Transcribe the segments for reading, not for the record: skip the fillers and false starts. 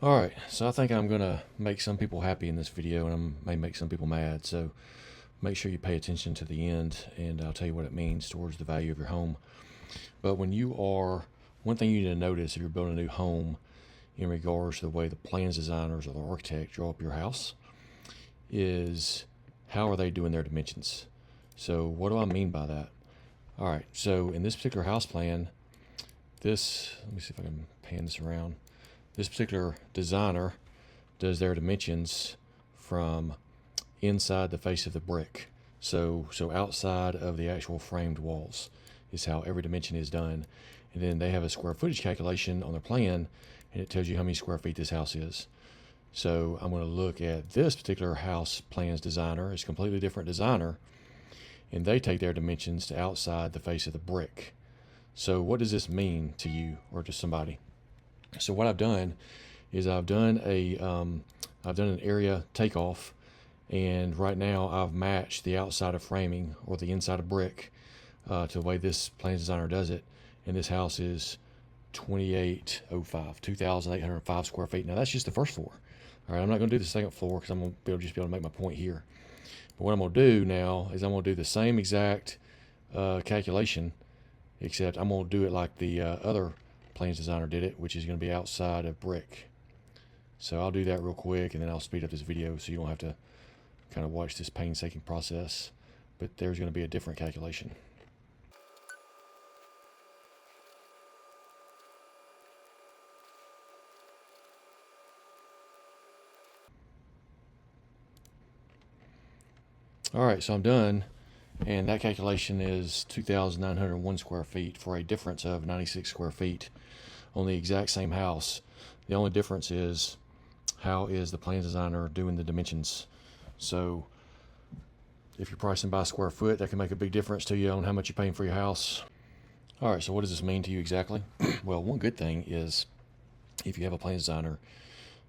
Alright, so I think I'm gonna make some people happy in this video, and I may make some people mad, so make sure you pay attention to the end, and I'll tell you what it means towards the value of your home. But one thing you need to notice if you're building a new home in regards to the way the plans designers or the architect draw up your house is how are they doing their dimensions. So what do I mean by that? Alright, so in this particular house plan, let me see if I can pan this around. This particular designer does their dimensions from inside the face of the brick. So outside of the actual framed walls is how every dimension is done. And then they have a square footage calculation on their plan, and it tells you how many square feet this house is. So I'm going to look at this particular house plans designer. It's a completely different designer, and they take their dimensions to outside the face of the brick. So what does this mean to you or to somebody? So what I've done is I've done an area takeoff, and right now I've matched the outside of framing or the inside of brick to the way this plans designer does it. And this house is 2,805 square feet. Now that's just the first floor. All right, I'm not going to do the second floor because I'm going to be able to make my point here. But what I'm going to do now is I'm going to do the same exact calculation, except I'm going to do it like the other plans designer did it, which is going to be outside of brick. So I'll do that real quick, and then I'll speed up this video so you don't have to kind of watch this painstaking process. But there's going to be a different calculation. All right, so I'm done, and that calculation is 2,901 square feet for a difference of 96 square feet on the exact same house. The only difference is how is the plan designer doing the dimensions. So if you're pricing by square foot, that can make a big difference to you on how much you're paying for your house. All right, so what does this mean to you exactly? Well, one good thing is if you have a plan designer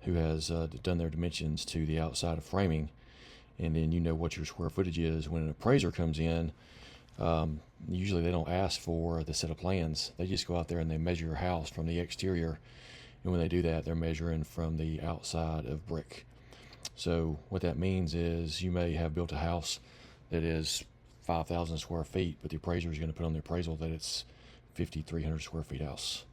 who has done their dimensions to the outside of framing, and then you know what your square footage is, when an appraiser comes in, usually they don't ask for the set of plans. They just go out there and they measure your house from the exterior, and when they do that, they're measuring from the outside of brick. So what that means is you may have built a house that is 5,000 square feet, but the appraiser is going to put on the appraisal that it's 5,300 square feet house.